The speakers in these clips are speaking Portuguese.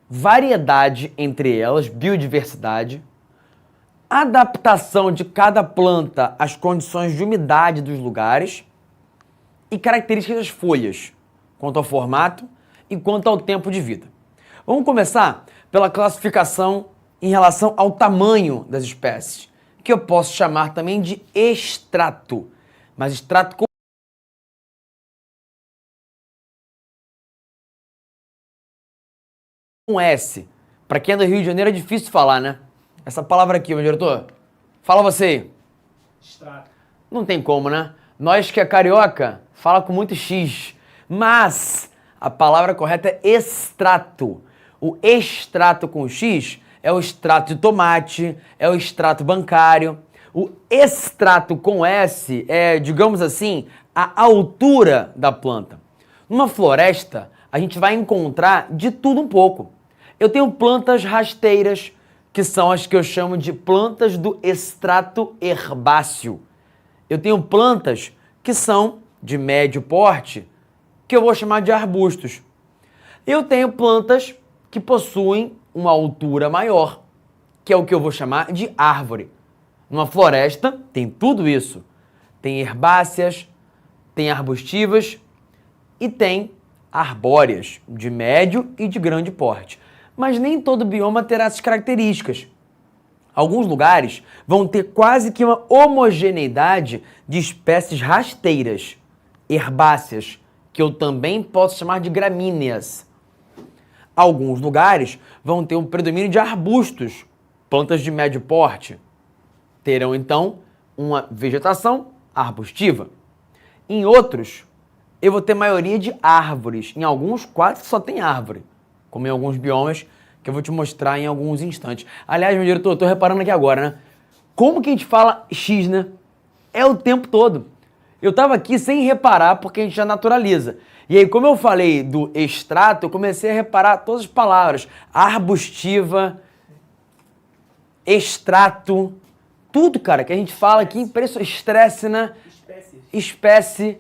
variedade entre elas, biodiversidade, adaptação de cada planta às condições de umidade dos lugares e características das folhas, quanto ao formato e quanto ao tempo de vida. Vamos começar pela classificação em relação ao tamanho das espécies, que eu posso chamar também de extrato, mas extrato com S. Para quem é do Rio de Janeiro é difícil falar, né? Essa palavra aqui, meu diretor. Fala você aí. Extrato. Não tem como, né? Nós que é carioca, fala com muito X. Mas a palavra correta é extrato. O extrato com X é o extrato de tomate, é o extrato bancário. O extrato com S é, digamos assim, a altura da planta. Numa floresta, a gente vai encontrar de tudo um pouco. Eu tenho plantas rasteiras, que são as que eu chamo de plantas do extrato herbáceo. Eu tenho plantas que são de médio porte, que eu vou chamar de arbustos. Eu tenho plantas que possuem uma altura maior, que é o que eu vou chamar de árvore. Numa floresta tem tudo isso. Tem herbáceas, tem arbustivas e tem arbóreas, de médio e de grande porte. Mas nem todo bioma terá essas características. Alguns lugares vão ter quase que uma homogeneidade de espécies rasteiras, herbáceas, que eu também posso chamar de gramíneas. Alguns lugares vão ter um predomínio de arbustos, plantas de médio porte. Terão, então, uma vegetação arbustiva. Em outros, eu vou ter maioria de árvores. Em alguns, quase só tem árvore, como em alguns biomas que eu vou te mostrar em alguns instantes. Aliás, meu diretor, eu tô reparando aqui agora, né? Como que a gente fala X, né? É o tempo todo. Eu tava aqui sem reparar, porque a gente já naturaliza. E aí, como eu falei do extrato, eu comecei a reparar todas as palavras. Arbustiva, extrato, tudo, cara, que a gente fala aqui, impressionante. Estresse, né? Espécie.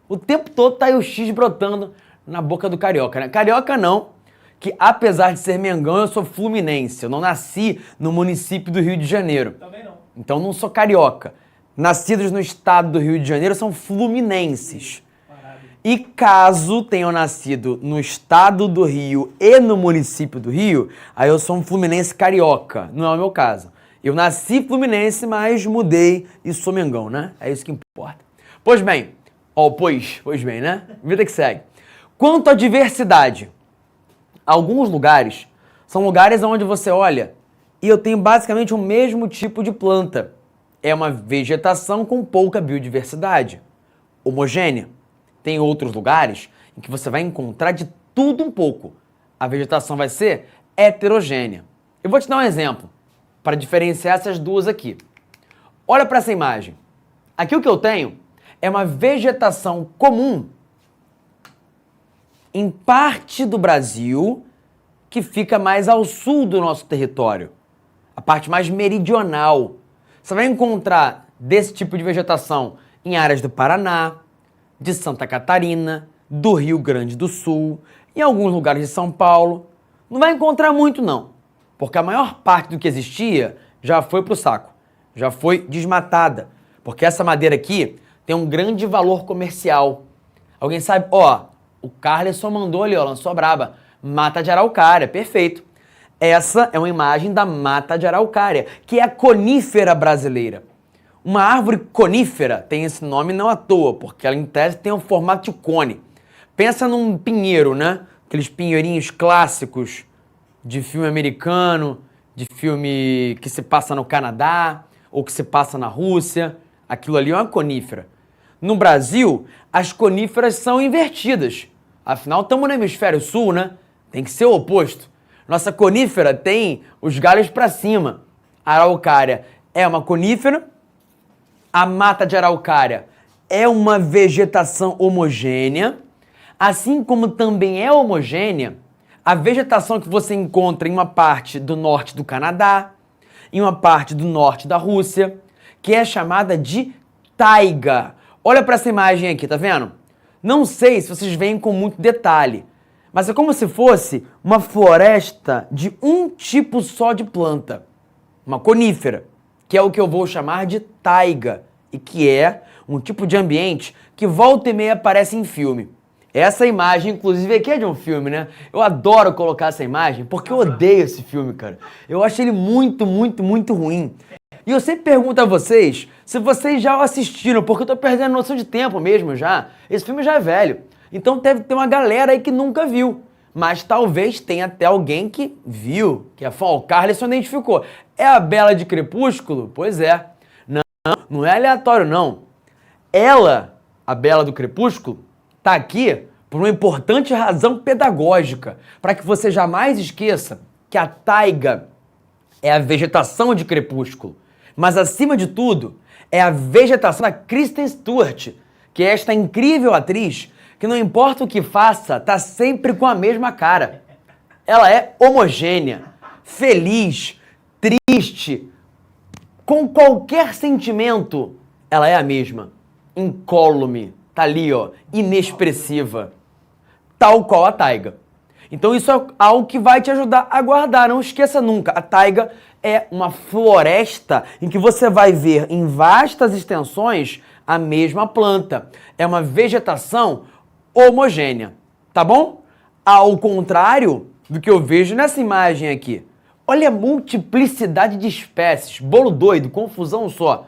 O tempo todo tá aí o X brotando na boca do carioca, né? Carioca não, que apesar de ser Mengão, eu sou fluminense. Eu não nasci no município do Rio de Janeiro. Também não. Então não sou carioca. Nascidos no estado do Rio de Janeiro são fluminenses. E caso tenham nascido no estado do Rio e no município do Rio, aí eu sou um fluminense carioca. Não é o meu caso. Eu nasci fluminense, mas mudei e sou Mengão, né? É isso que importa. Pois bem, pois bem, né? Vida que segue. Quanto à diversidade, alguns lugares são lugares onde você olha e eu tenho basicamente o mesmo tipo de planta. É uma vegetação com pouca biodiversidade, homogênea. Tem outros lugares em que você vai encontrar de tudo um pouco. A vegetação vai ser heterogênea. Eu vou te dar um exemplo para diferenciar essas duas aqui. Olha para essa imagem. Aqui o que eu tenho é uma vegetação comum em parte do Brasil que fica mais ao sul do nosso território, a parte mais meridional. Você vai encontrar desse tipo de vegetação em áreas do Paraná, de Santa Catarina, do Rio Grande do Sul, em alguns lugares de São Paulo. Não vai encontrar muito não, porque a maior parte do que existia já foi pro saco, já foi desmatada, porque essa madeira aqui tem um grande valor comercial. Alguém sabe? O Carlos só mandou ali, lançou a braba. Mata de araucária, perfeito. Essa é uma imagem da mata de araucária, que é a conífera brasileira. Uma árvore conífera tem esse nome não à toa, porque ela em tese tem um formato de cone. Pensa num pinheiro, né? Aqueles pinheirinhos clássicos de filme americano, de filme que se passa no Canadá ou que se passa na Rússia. Aquilo ali é uma conífera. No Brasil, as coníferas são invertidas. Afinal, estamos no hemisfério sul, né? Tem que ser o oposto. Nossa conífera tem os galhos para cima. A araucária é uma conífera. A mata de araucária é uma vegetação homogênea. Assim como também é homogênea a vegetação que você encontra em uma parte do norte do Canadá, em uma parte do norte da Rússia, que é chamada de taiga. Olha para essa imagem aqui, tá vendo? Não sei se vocês veem com muito detalhe, Mas é como se fosse uma floresta de um tipo só de planta, uma conífera, que é o que eu vou chamar de taiga, e que é um tipo de ambiente que volta e meia aparece em filme. Essa imagem, inclusive, aqui é de um filme, né? Eu adoro colocar essa imagem porque eu odeio esse filme, cara. Eu acho ele muito, muito, muito ruim. E eu sempre pergunto a vocês se vocês já o assistiram, porque eu tô perdendo noção de tempo mesmo já. Esse filme já é velho. Então deve ter uma galera aí que nunca viu. Mas talvez tenha até alguém que viu, que é fã. O Carlos só identificou. É a Bela de Crepúsculo? Pois é. Não é aleatório, não. Ela, a Bela do Crepúsculo, tá aqui por uma importante razão pedagógica, para que você jamais esqueça que a taiga é a vegetação de Crepúsculo, mas acima de tudo é a vegetação da Kristen Stewart, que é esta incrível atriz que não importa o que faça, tá sempre com a mesma cara. Ela é homogênea, feliz, triste, com qualquer sentimento, ela é a mesma. Incólume, tá ali, ó, inexpressiva, tal qual a taiga. Então isso é algo que vai te ajudar a guardar. Não esqueça nunca, a taiga é uma floresta em que você vai ver em vastas extensões a mesma planta. É uma vegetação homogênea, tá bom? Ao contrário do que eu vejo nessa imagem aqui. Olha a multiplicidade de espécies, bolo doido, confusão só.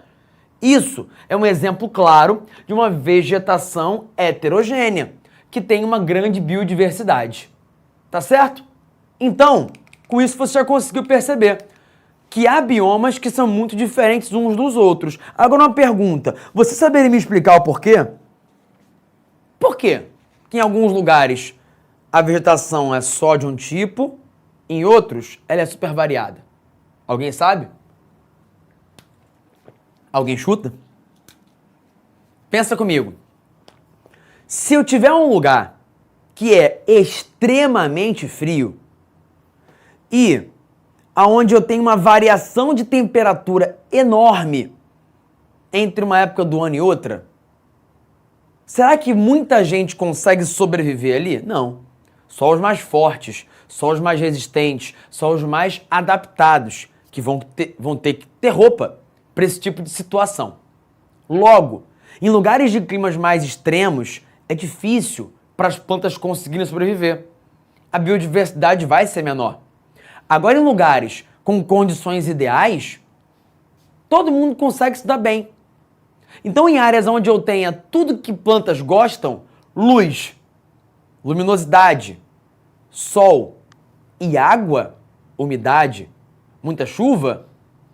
Isso é um exemplo claro de uma vegetação heterogênea, que tem uma grande biodiversidade. Tá certo? Então, com isso você já conseguiu perceber que há biomas que são muito diferentes uns dos outros. Agora uma pergunta, você saberia me explicar o porquê? Por quê que em alguns lugares a vegetação é só de um tipo, em outros ela é super variada? Alguém sabe? Alguém chuta? Pensa comigo. Se eu tiver um lugar que é extremamente frio e aonde eu tenho uma variação de temperatura enorme entre uma época do ano e outra, será que muita gente consegue sobreviver ali? Não. Só os mais fortes, só os mais resistentes, só os mais adaptados que vão ter que ter roupa para esse tipo de situação. Logo, em lugares de climas mais extremos, é difícil para as plantas conseguirem sobreviver. A biodiversidade vai ser menor. Agora, em lugares com condições ideais, todo mundo consegue se dar bem. Então, em áreas onde eu tenha tudo que plantas gostam, luz, luminosidade, sol e água, umidade, muita chuva,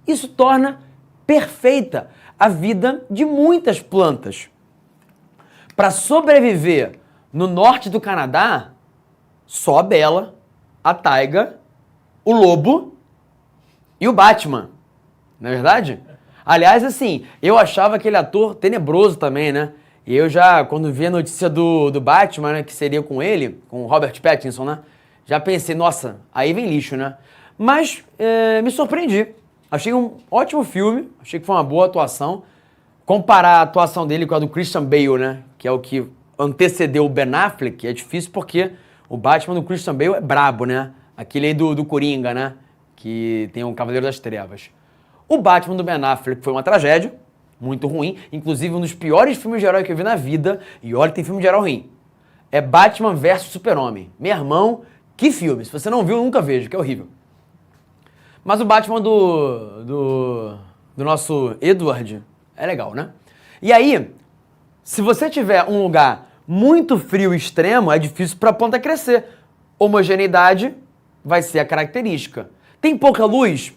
isso torna perfeita a vida de muitas plantas. Para sobreviver no norte do Canadá, só a Bela, a taiga, o lobo e o Batman. Não é verdade? Aliás, assim, eu achava aquele ator tenebroso também, né? E eu já, quando vi a notícia do Batman, né, que seria com ele, com o Robert Pattinson, né? Já pensei, nossa, aí vem lixo, né? Mas me surpreendi. Achei um ótimo filme, achei que foi uma boa atuação. Comparar a atuação dele com a do Christian Bale, né? Que é o que antecedeu o Ben Affleck, é difícil porque o Batman do Christian Bale é brabo, né? Aquele aí do Coringa, né? Que tem o Cavaleiro das Trevas. O Batman do Ben Affleck foi uma tragédia, muito ruim, inclusive um dos piores filmes de herói que eu vi na vida, e olha que tem filme de herói ruim. É Batman vs Super-Homem. Meu irmão, que filme! Se você não viu, nunca veja, que é horrível. Mas o Batman do nosso Edward é legal, né? E aí, se você tiver um lugar muito frio e extremo, é difícil para a planta crescer. Homogeneidade vai ser a característica. Tem pouca luz?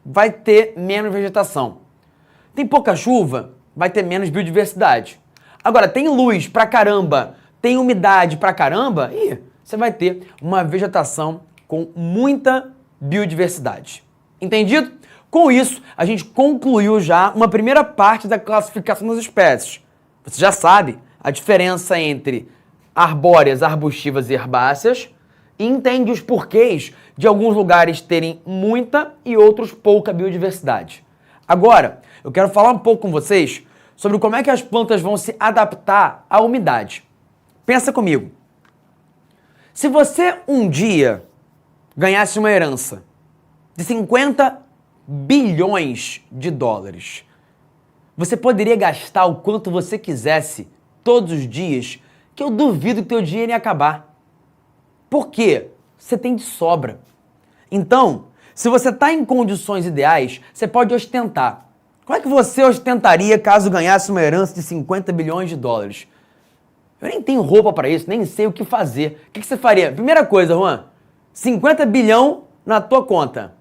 Vai ter menos vegetação. Tem pouca chuva? Vai ter menos biodiversidade. Agora, tem luz pra caramba, tem umidade pra caramba, e você vai ter uma vegetação com muita biodiversidade. Entendido? Com isso, a gente concluiu já uma primeira parte da classificação das espécies. Você já sabe a diferença entre arbóreas, arbustivas e herbáceas, e entende os porquês de alguns lugares terem muita e outros pouca biodiversidade. Agora, eu quero falar um pouco com vocês sobre como é que as plantas vão se adaptar à umidade. Pensa comigo. Se você um dia ganhasse uma herança de 50 bilhões de dólares, você poderia gastar o quanto você quisesse todos os dias, que eu duvido que teu dinheiro ia acabar. Por quê? Você tem de sobra. Então, se você está em condições ideais, você pode ostentar. Como é que você ostentaria caso ganhasse uma herança de 50 bilhões de dólares? Eu nem tenho roupa para isso, nem sei o que fazer. O que você faria? Primeira coisa, Juan, 50 bilhão na tua conta.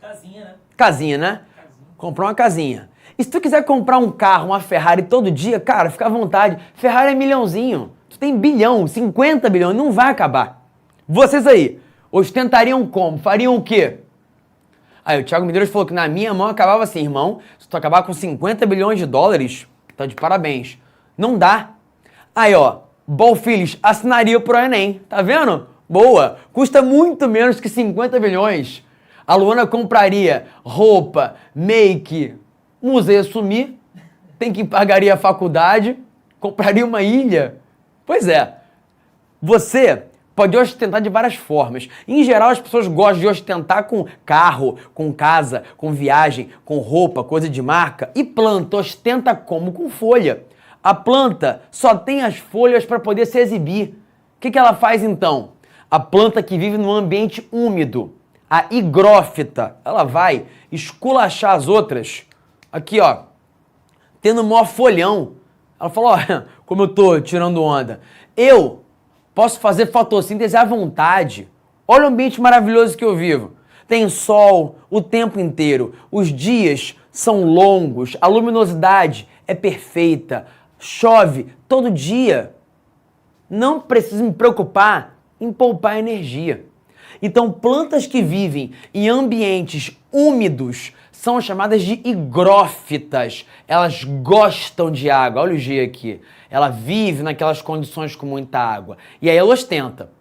Casinha, né? Casinha, né? Casinha. Comprar uma casinha. E se tu quiser comprar um carro, uma Ferrari todo dia, cara, fica à vontade. Ferrari é milhãozinho. Tu tem bilhão, 50 bilhões, não vai acabar. Vocês aí, ostentariam como? Fariam o quê? Aí o Thiago Medeiros falou que na minha mão acabava assim, irmão, se tu acabar com 50 bilhões de dólares, tá de parabéns. Não dá. Aí, ó, Bolfilhos assinaria pro Enem, tá vendo? Boa, custa muito menos que 50 bilhões. A Luana compraria roupa, make, museu sumir, tem que pagaria a faculdade, compraria uma ilha. Pois é, você pode ostentar de várias formas. Em geral, as pessoas gostam de ostentar com carro, com casa, com viagem, com roupa, coisa de marca. E planta ostenta como? Com folha. A planta só tem as folhas para poder se exibir. O que ela faz então? A planta que vive num ambiente úmido, a higrófita, ela vai esculachar as outras. Aqui, ó, tendo o maior folhão. Ela falou, ó, como eu tô tirando onda. Eu posso fazer fotossíntese à vontade. Olha o ambiente maravilhoso que eu vivo. Tem sol o tempo inteiro. Os dias são longos. A luminosidade é perfeita. Chove todo dia. Não preciso me preocupar em poupar energia. Então, plantas que vivem em ambientes úmidos são chamadas de higrófitas. Elas gostam de água. Olha o G aqui. Ela vive naquelas condições com muita água. E aí ela ostenta.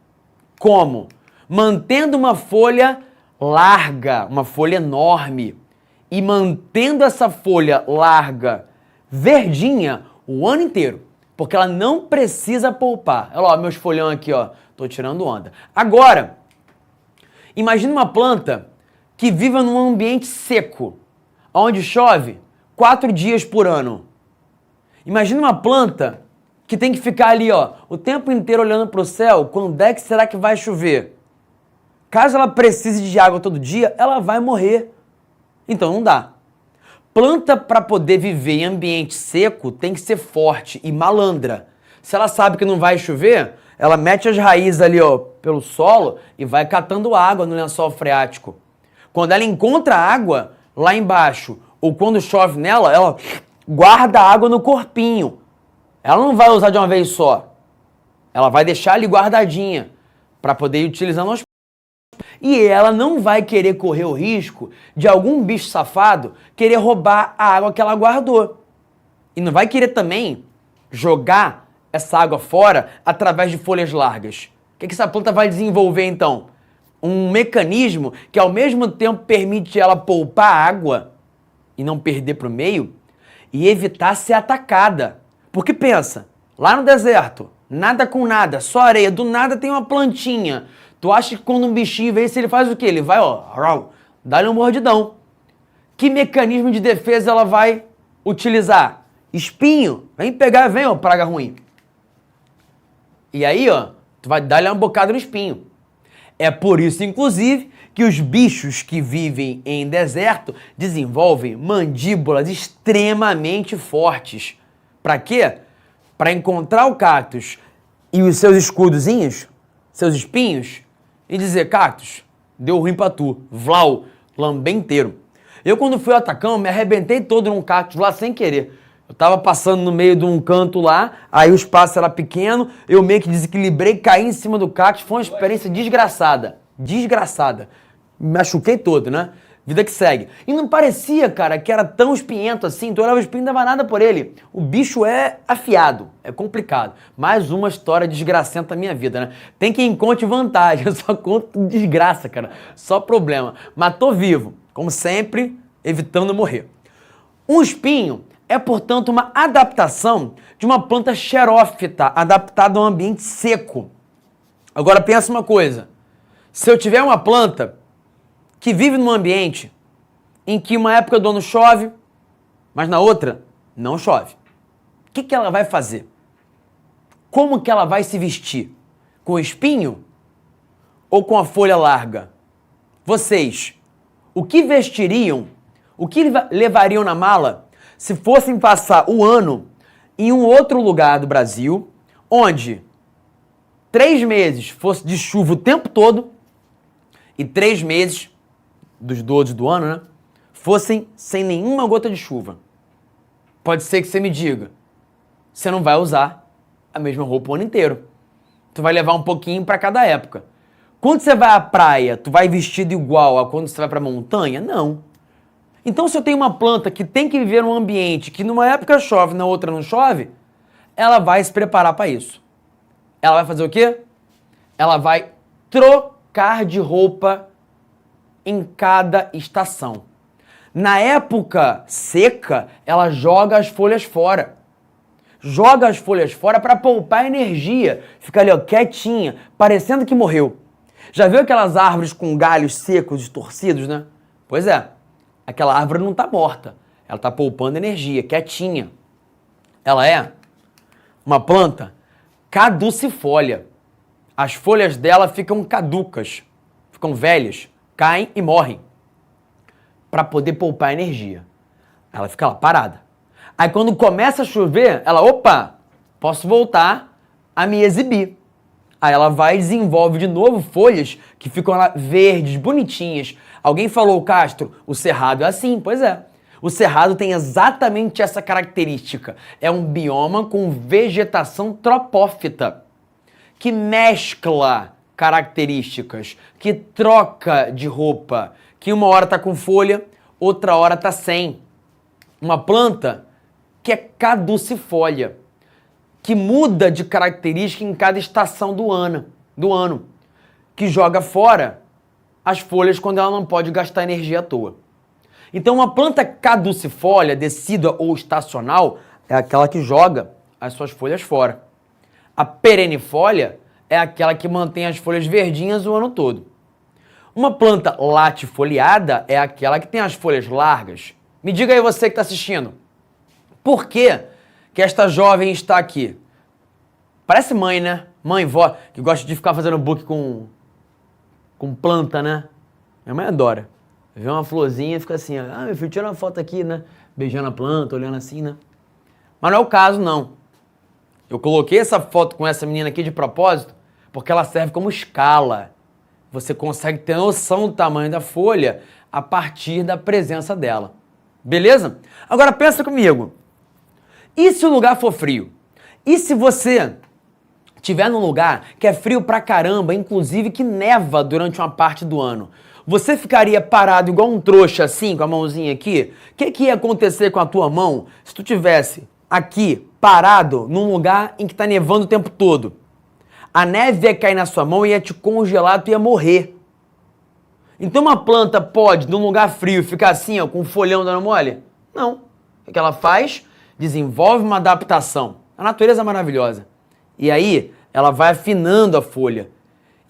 Como? Mantendo uma folha larga, uma folha enorme. E mantendo essa folha larga, verdinha, o ano inteiro. Porque ela não precisa poupar. Olha lá, meus folhão aqui, ó. Tô tirando onda. Agora, imagina uma planta que viva num ambiente seco, onde chove 4 dias por ano. Imagina uma planta que tem que ficar ali, ó, o tempo inteiro olhando para o céu, quando é que será que vai chover? Caso ela precise de água todo dia, ela vai morrer. Então não dá. Planta para poder viver em ambiente seco tem que ser forte e malandra. Se ela sabe que não vai chover, ela mete as raízes ali, ó, pelo solo e vai catando água no lençol freático. Quando ela encontra água lá embaixo, ou quando chove nela, ela guarda a água no corpinho. Ela não vai usar de uma vez só. Ela vai deixar ali guardadinha para poder ir utilizando aos... E ela não vai querer correr o risco de algum bicho safado querer roubar a água que ela guardou. E não vai querer também jogar essa água fora através de folhas largas. O que essa planta vai desenvolver então? Um mecanismo que ao mesmo tempo permite ela poupar água e não perder para o meio e evitar ser atacada. Porque pensa, lá no deserto, nada com nada, só areia, do nada tem uma plantinha. Tu acha que quando um bichinho vem, se ele faz o quê? Ele vai, ó, dá-lhe um mordidão. Que mecanismo de defesa ela vai utilizar? Espinho. Vem pegar, vem, ó, praga ruim. E aí, ó, tu vai dar-lhe uma bocada no espinho. É por isso, inclusive, que os bichos que vivem em deserto desenvolvem mandíbulas extremamente fortes. Para quê? Para encontrar o cactus e os seus escudozinhos, seus espinhos, e dizer, cactus, deu ruim pra tu. Vlau, lambei inteiro. Eu, quando fui ao Atacama, me arrebentei todo num cactus lá sem querer. Eu tava passando no meio de um canto lá, aí o espaço era pequeno, eu meio que desequilibrei, caí em cima do cactus, foi uma experiência desgraçada. Desgraçada. Me machuquei todo, né? Vida que segue. E não parecia, cara, que era tão espinhento assim, tu olhava o espinho e não dava nada por ele. O bicho é afiado, é complicado. Mais uma história desgracenta da minha vida, né? Tem quem conte vantagem, eu só conto desgraça, cara. Só problema. Mas tô vivo, como sempre, evitando morrer. Um espinho é, portanto, uma adaptação de uma planta xerófita, adaptada a um ambiente seco. Agora pensa uma coisa. Se eu tiver uma planta que vive num ambiente em que uma época do ano chove, mas na outra não chove, o que ela vai fazer? Como que ela vai se vestir? Com espinho ou com a folha larga? Vocês, o que vestiriam, o que levariam na mala se fossem passar o ano em um outro lugar do Brasil, onde 3 meses fosse de chuva o tempo todo e 3 meses dos 12 do ano, né, fossem sem nenhuma gota de chuva? Pode ser que você me diga, você não vai usar a mesma roupa o ano inteiro. Tu vai levar um pouquinho para cada época. Quando você vai à praia, tu vai vestido igual a quando você vai para a montanha? Não. Então, se eu tenho uma planta que tem que viver num ambiente que numa época chove, na outra não chove, ela vai se preparar para isso. Ela vai fazer o quê? Ela vai trocar de roupa em cada estação. Na época seca, ela joga as folhas fora. Joga as folhas fora para poupar energia. Fica ali, ó, quietinha, parecendo que morreu. Já viu aquelas árvores com galhos secos, distorcidos, né? Pois é, aquela árvore não está morta. Ela está poupando energia, quietinha. Ela é uma planta caducifólia. As folhas dela ficam caducas, ficam velhas, caem e morrem. Para poder poupar energia. Ela fica lá parada. Aí quando começa a chover, ela, opa, posso voltar a me exibir. Aí ela vai e desenvolve de novo folhas que ficam lá verdes, bonitinhas. Alguém falou, Castro, o cerrado é assim. Pois é. O cerrado tem exatamente essa característica. É um bioma com vegetação tropófita, que mescla características, que troca de roupa, que uma hora tá com folha, outra hora tá sem. Uma planta que é caducifólia, que muda de característica em cada estação do ano, que joga fora as folhas quando ela não pode gastar energia à toa. Então, uma planta caducifólia, decídua ou estacional, é aquela que joga as suas folhas fora. A perennifólia é aquela que mantém as folhas verdinhas o ano todo. Uma planta latifoliada é aquela que tem as folhas largas. Me diga aí você que está assistindo, por que esta jovem está aqui? Parece mãe, né? Mãe, vó, que gosta de ficar fazendo book com planta, né? Minha mãe adora. Vê uma florzinha e fica assim, ah, meu filho, tira uma foto aqui, né? Beijando a planta, olhando assim, né? Mas não é o caso, não. Eu coloquei essa foto com essa menina aqui de propósito porque ela serve como escala. Você consegue ter noção do tamanho da folha a partir da presença dela. Beleza? Agora pensa comigo. E se o lugar for frio? E se você estiver num lugar que é frio pra caramba, inclusive que neva durante uma parte do ano? Você ficaria parado igual um trouxa assim, com a mãozinha aqui? O que ia acontecer com a tua mão se tu tivesse aqui, parado, num lugar em que tá nevando o tempo todo? A neve ia cair na sua mão e ia te congelar, tu ia morrer. Então uma planta pode, num lugar frio, ficar assim, ó, com um folhão dando mole? Não. O que ela faz? Desenvolve uma adaptação. A natureza é maravilhosa. E aí, ela vai afinando a folha.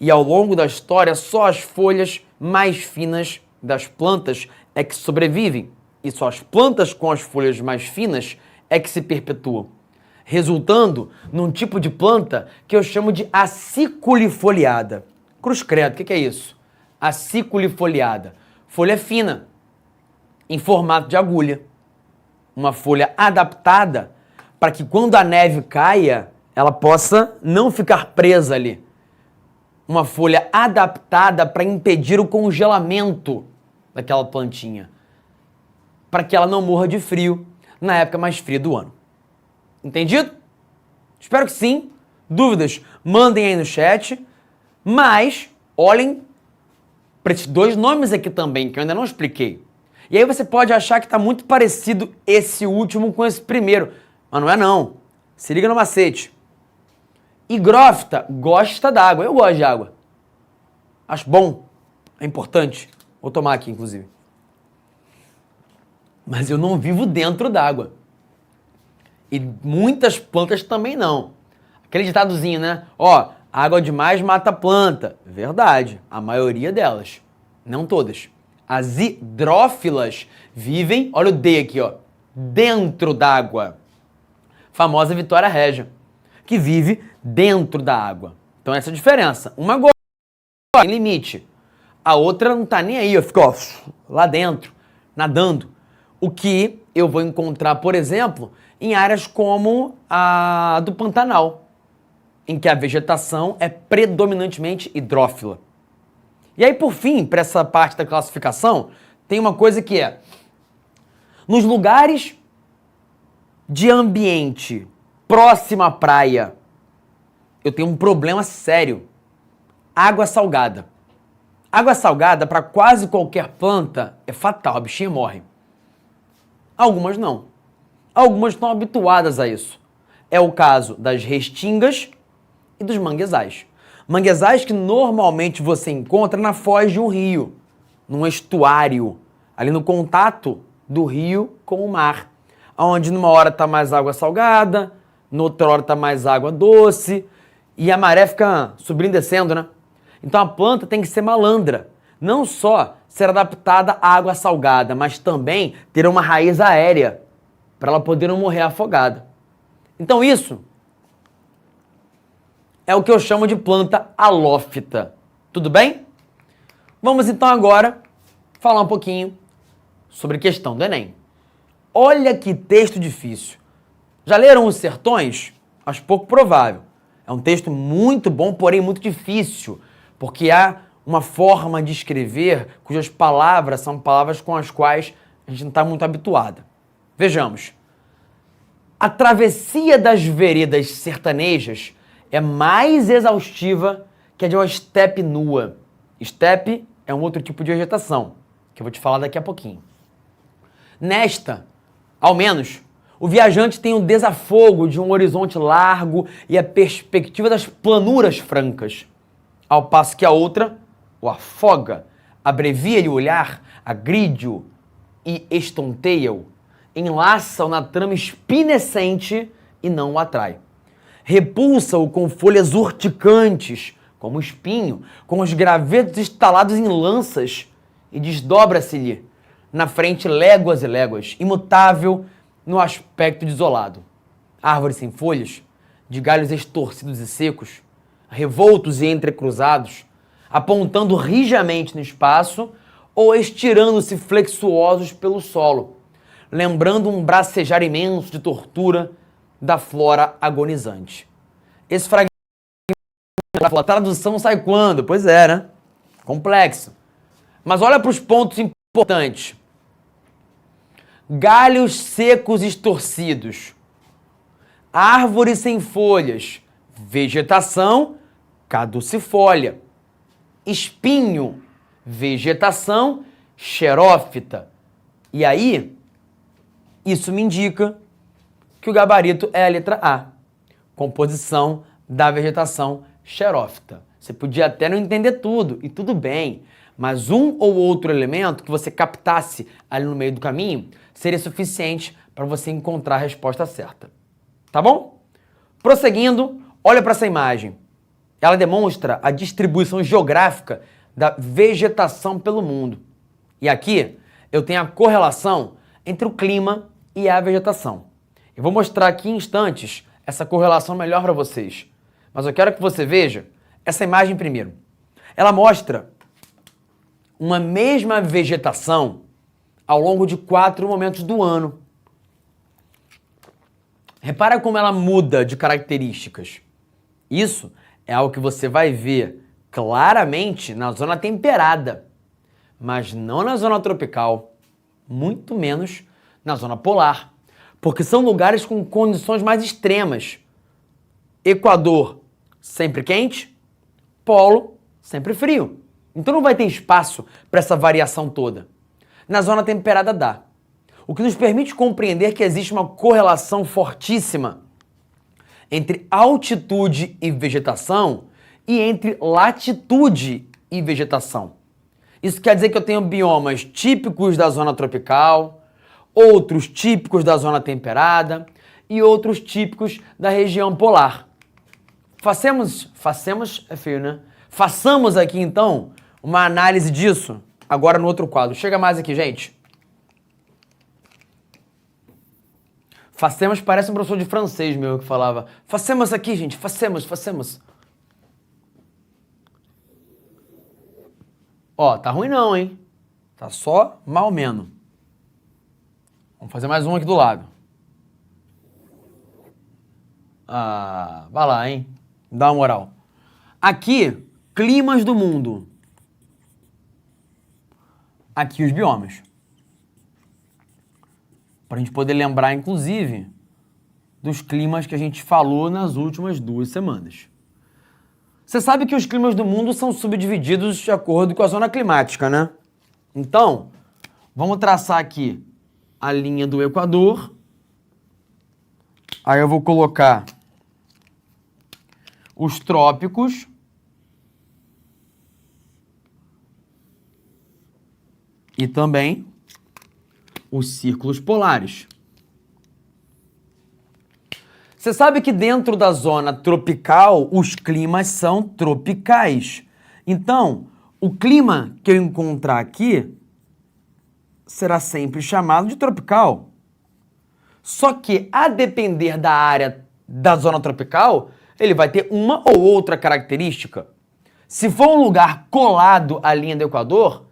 E ao longo da história, só as folhas mais finas das plantas é que sobrevivem. E só as plantas com as folhas mais finas é que se perpetuam. Resultando num tipo de planta que eu chamo de aciculifoliada. Cruz credo, o que é isso? Aciculifoliada. Folha fina, em formato de agulha. Uma folha adaptada para que quando a neve caia, ela possa não ficar presa ali. Uma folha adaptada para impedir o congelamento daquela plantinha. Para que ela não morra de frio na época mais fria do ano. Entendido? Espero que sim. Dúvidas, mandem aí no chat. Mas olhem para esses 2 nomes aqui também, que eu ainda não expliquei. E aí você pode achar que está muito parecido esse último com esse primeiro. Mas não é não. Se liga no macete. Higrófita gosta d'água. Eu gosto de água. Acho bom. É importante. Vou tomar aqui, inclusive. Mas eu não vivo dentro d'água. E muitas plantas também não. Aquele ditadozinho, né? Ó, água demais mata a planta. Verdade, a maioria delas, não todas. As hidrófilas vivem, olha o D aqui, ó, dentro d'água. Famosa Vitória Régia, que vive dentro da água. Então essa é a diferença. Uma gosta, tem limite. A outra não tá nem aí, ó, fica ó, lá dentro, nadando. O que eu vou encontrar, por exemplo, em áreas como a do Pantanal, em que a vegetação é predominantemente hidrófila. E aí, por fim, para essa parte da classificação, tem uma coisa que é, nos lugares de ambiente próximo à praia, eu tenho um problema sério. Água salgada. Água salgada, para quase qualquer planta, é fatal, a bichinha morre. Algumas não. Algumas estão habituadas a isso. É o caso das restingas e dos manguezais. Manguezais que normalmente você encontra na foz de um rio, num estuário, ali no contato do rio com o mar, onde numa hora está mais água salgada, noutra hora está mais água doce, e a maré fica subindo e descendo, né? Então a planta tem que ser malandra, não só ser adaptada à água salgada, mas também ter uma raiz aérea, para ela poder não morrer afogada. Então isso é o que eu chamo de planta halófita. Tudo bem? Vamos então agora falar um pouquinho sobre a questão do Enem. Olha que texto difícil. Já leram Os Sertões? Acho pouco provável. É um texto muito bom, porém muito difícil, porque há uma forma de escrever cujas palavras são palavras com as quais a gente não está muito habituada. Vejamos. A travessia das veredas sertanejas é mais exaustiva que a de uma estepe nua. Estepe é um outro tipo de vegetação, que eu vou te falar daqui a pouquinho. Nesta, ao menos, o viajante tem o desafogo de um horizonte largo e a perspectiva das planuras francas, ao passo que a outra o afoga, abrevia-lhe o olhar, agride-o e estonteia-o, enlaça-o na trama espinescente e não o atrai. Repulsa-o com folhas urticantes, como o espinho, com os gravetos instalados em lanças, e desdobra-se-lhe na frente léguas e léguas, imutável no aspecto desolado. Árvores sem folhas, de galhos estorcidos e secos, revoltos e entrecruzados, apontando rijamente no espaço ou estirando-se flexuosos pelo solo, lembrando um bracejar imenso de tortura da flora agonizante. Esse fragmento, a tradução sai quando? Pois é, né? Complexo. Mas olha para os pontos importantes. Galhos secos estorcidos, árvores sem folhas, vegetação caducifólia, espinho, vegetação xerófita. E aí, isso me indica que o gabarito é a letra A, composição da vegetação xerófita. Você podia até não entender tudo, e tudo bem, mas um ou outro elemento que você captasse ali no meio do caminho seria suficiente para você encontrar a resposta certa. Tá bom? Prosseguindo, olha para essa imagem. Ela demonstra a distribuição geográfica da vegetação pelo mundo. E aqui eu tenho a correlação entre o clima e a vegetação. Eu vou mostrar aqui em instantes essa correlação melhor para vocês. Mas eu quero que você veja essa imagem primeiro. Ela mostra uma mesma vegetação ao longo de 4 momentos do ano. Repara como ela muda de características. Isso é algo que você vai ver claramente na zona temperada, mas não na zona tropical, muito menos na zona polar, porque são lugares com condições mais extremas. Equador, sempre quente, polo, sempre frio. Então não vai ter espaço para essa variação toda. Na zona temperada dá. O que nos permite compreender que existe uma correlação fortíssima entre altitude e vegetação e entre latitude e vegetação. Isso quer dizer que eu tenho biomas típicos da zona tropical, outros típicos da zona temperada e outros típicos da região polar. Façamos é feio, né? Façamos aqui, então, uma análise disso agora no outro quadro. Chega mais aqui, gente. Façamos parece um professor de francês meu que falava. Façamos aqui, gente. Façamos. Ó, tá ruim não, hein? Tá só mal menos. Vamos fazer mais um aqui do lado. Ah, vai lá, hein? Dá uma moral. Aqui, climas do mundo. Aqui os biomas. Pra gente poder lembrar, inclusive, dos climas que a gente falou nas últimas 2 semanas. Você sabe que os climas do mundo são subdivididos de acordo com a zona climática, né? Então, vamos traçar aqui a linha do Equador. Aí eu vou colocar os trópicos. E também os círculos polares. Você sabe que dentro da zona tropical, os climas são tropicais. Então, o clima que eu encontrar aqui será sempre chamado de tropical. Só que, a depender da área da zona tropical, ele vai ter uma ou outra característica. Se for um lugar colado à linha do Equador,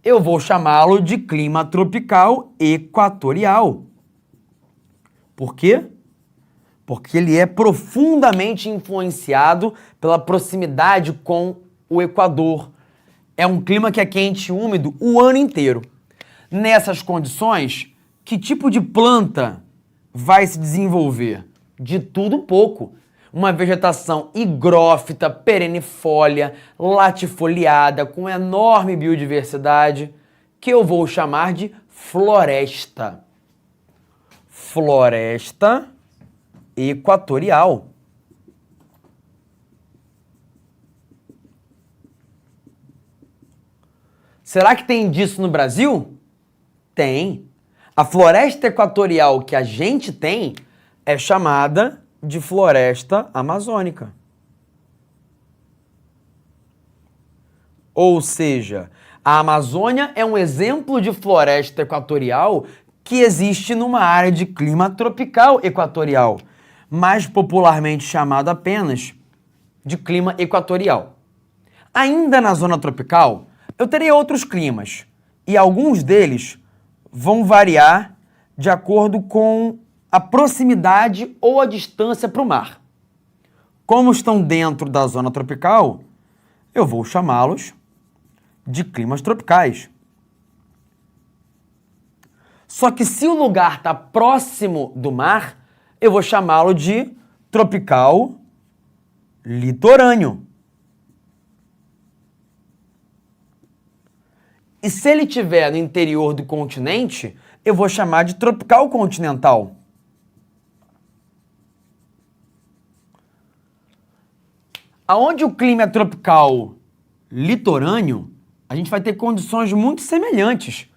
eu vou chamá-lo de clima tropical equatorial. Por quê? Porque ele é profundamente influenciado pela proximidade com o Equador. É um clima que é quente e úmido o ano inteiro. Nessas condições, que tipo de planta vai se desenvolver? De tudo um pouco. Uma vegetação higrófita, perennifólia, latifoliada, com enorme biodiversidade, que eu vou chamar de floresta. Floresta equatorial. Será que tem disso no Brasil? Tem. A floresta equatorial que a gente tem é chamada de floresta amazônica. Ou seja, a Amazônia é um exemplo de floresta equatorial que existe numa área de clima tropical equatorial, mais popularmente chamado apenas de clima equatorial. Ainda na zona tropical, eu terei outros climas, e alguns deles vão variar de acordo com a proximidade ou a distância para o mar. Como estão dentro da zona tropical, eu vou chamá-los de climas tropicais. Só que se o lugar está próximo do mar, eu vou chamá-lo de tropical litorâneo. E se ele estiver no interior do continente, eu vou chamar de tropical continental. Aonde o clima é tropical litorâneo, a gente vai ter condições muito semelhantes